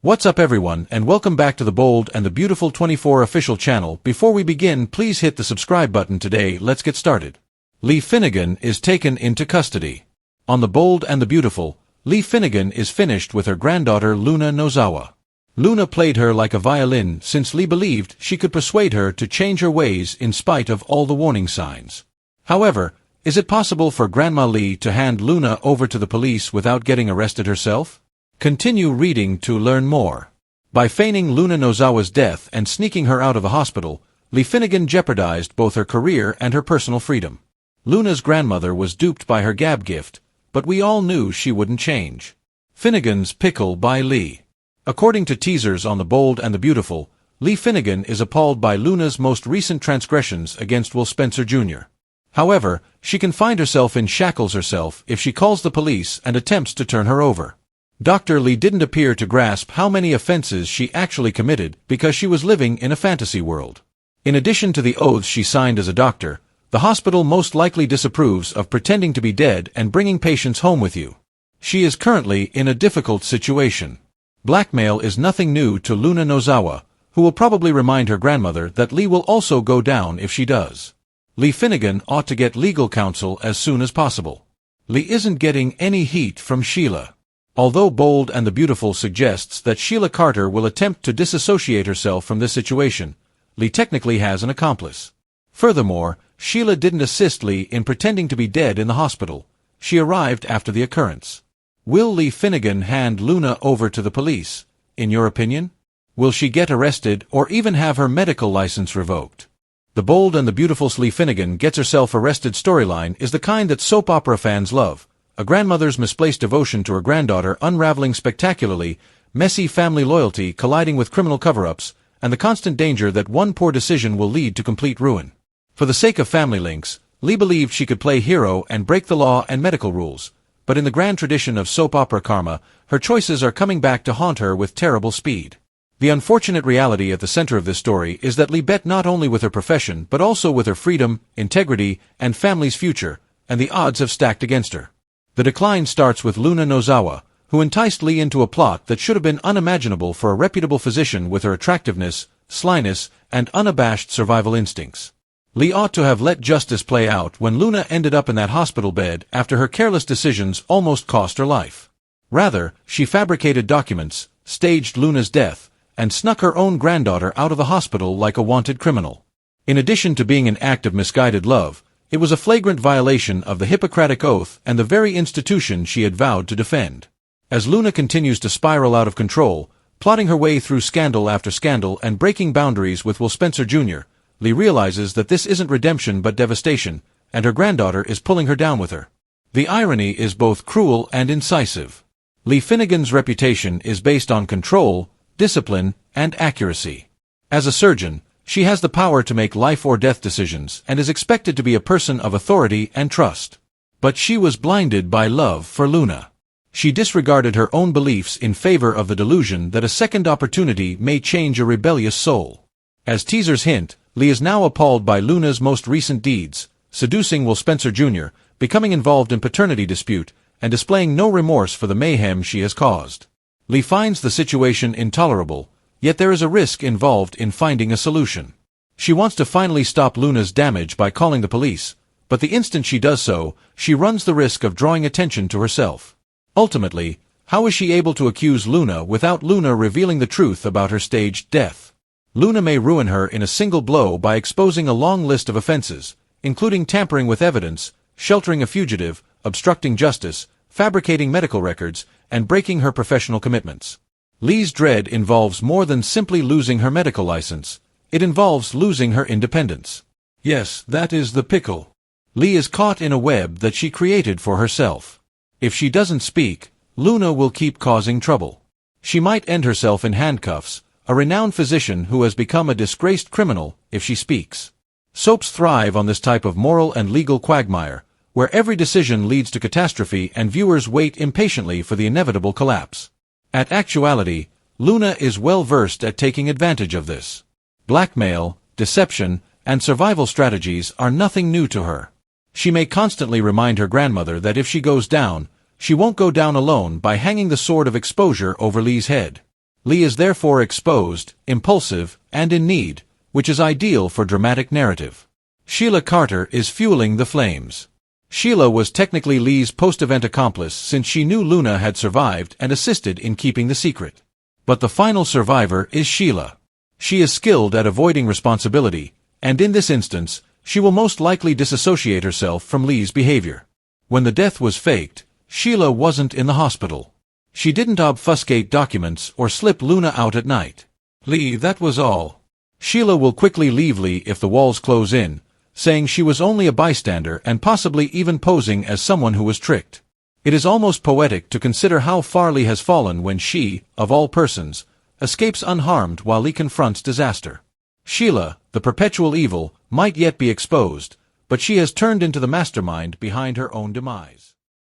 What's up everyone, and welcome back to the Bold and the Beautiful 24 official channel. Before we begin, please hit the subscribe button today. Let's get started. Lee Finnegan is taken into custody. On the Bold and the Beautiful, Lee Finnegan is finished with her granddaughter Luna Nozawa. Luna played her like a violin since Lee believed she could persuade her to change her ways in spite of all the warning signs. However, is it possible for Grandma Lee to hand Luna over to the police without getting arrested herself? Continue reading to learn more. By feigning Luna Nozawa's death and sneaking her out of the hospital, Lee Finnegan jeopardized both her career and her personal freedom. Luna's grandmother was duped by her gab gift, but we all knew she wouldn't change. Finnegan's Pickle by Lee. According to teasers on The Bold and the Beautiful, Lee Finnegan is appalled by Luna's most recent transgressions against Will Spencer Jr. However, she can find herself in shackles herself if she calls the police and attempts to turn her over. Dr. Lee didn't appear to grasp how many offenses she actually committed because she was living in a fantasy world. In addition to the oaths she signed as a doctor, the hospital most likely disapproves of pretending to be dead and bringing patients home with you. She is currently in a difficult situation. Blackmail is nothing new to Luna Nozawa, who will probably remind her grandmother that Lee will also go down if she does. Lee Finnegan ought to get legal counsel as soon as possible. Lee isn't getting any heat from Sheila. Although Bold and the Beautiful suggests that Sheila Carter will attempt to disassociate herself from this situation, Lee technically has an accomplice. Furthermore, Sheila didn't assist Lee in pretending to be dead in the hospital. She arrived after the occurrence. Will Lee Finnegan hand Luna over to the police, in your opinion? Will she get arrested or even have her medical license revoked? The Bold and the Beautiful's Lee Finnegan gets herself arrested storyline is the kind that soap opera fans love. A grandmother's misplaced devotion to her granddaughter unraveling spectacularly, messy family loyalty colliding with criminal cover-ups, and the constant danger that one poor decision will lead to complete ruin. For the sake of family links, Lee believed she could play hero and break the law and medical rules, but in the grand tradition of soap opera karma, her choices are coming back to haunt her with terrible speed. The unfortunate reality at the center of this story is that Lee bet not only with her profession but also with her freedom, integrity, and family's future, and the odds have stacked against her. The decline starts with Luna Nozawa, who enticed Lee into a plot that should have been unimaginable for a reputable physician with her attractiveness, slyness, and unabashed survival instincts. Lee ought to have let justice play out when Luna ended up in that hospital bed after her careless decisions almost cost her life. Rather, she fabricated documents, staged Luna's death, and snuck her own granddaughter out of the hospital like a wanted criminal. In addition to being an act of misguided love, it was a flagrant violation of the Hippocratic Oath and the very institution she had vowed to defend. As Luna continues to spiral out of control, plotting her way through scandal after scandal and breaking boundaries with Will Spencer Jr., Lee realizes that this isn't redemption but devastation, and her granddaughter is pulling her down with her. The irony is both cruel and incisive. Lee Finnegan's reputation is based on control, discipline, and accuracy. As a surgeon, she has the power to make life-or-death decisions and is expected to be a person of authority and trust. But she was blinded by love for Luna. She disregarded her own beliefs in favor of the delusion that a second opportunity may change a rebellious soul. As teasers hint, Lee is now appalled by Luna's most recent deeds, seducing Will Spencer Jr., becoming involved in paternity dispute, and displaying no remorse for the mayhem she has caused. Lee finds the situation intolerable, yet there is a risk involved in finding a solution. She wants to finally stop Luna's damage by calling the police, but the instant she does so, she runs the risk of drawing attention to herself. Ultimately, how is she able to accuse Luna without Luna revealing the truth about her staged death? Luna may ruin her in a single blow by exposing a long list of offenses, including tampering with evidence, sheltering a fugitive, obstructing justice, fabricating medical records, and breaking her professional commitments. Lee's dread involves more than simply losing her medical license. It involves losing her independence. Yes, that is the pickle. Lee is caught in a web that she created for herself. If she doesn't speak, Luna will keep causing trouble. She might end herself in handcuffs, a renowned physician who has become a disgraced criminal, if she speaks. Soaps thrive on this type of moral and legal quagmire, where every decision leads to catastrophe and viewers wait impatiently for the inevitable collapse. At actuality, Luna is well versed at taking advantage of this. Blackmail, deception, and survival strategies are nothing new to her. She may constantly remind her grandmother that if she goes down, she won't go down alone by hanging the sword of exposure over Lee's head. Lee is therefore exposed, impulsive, and in need, which is ideal for dramatic narrative. Sheila Carter is fueling the flames. Sheila was technically Lee's post-event accomplice since she knew Luna had survived and assisted in keeping the secret. But the final survivor is Sheila. She is skilled at avoiding responsibility, and in this instance, she will most likely disassociate herself from Lee's behavior. When the death was faked, Sheila wasn't in the hospital. She didn't obfuscate documents or slip Luna out at night. Lee, that was all. Sheila will quickly leave Lee if the walls close in, saying she was only a bystander and possibly even posing as someone who was tricked. It is almost poetic to consider how far Lee has fallen when she, of all persons, escapes unharmed while Lee confronts disaster. Sheila, the perpetual evil, might yet be exposed, but she has turned into the mastermind behind her own demise.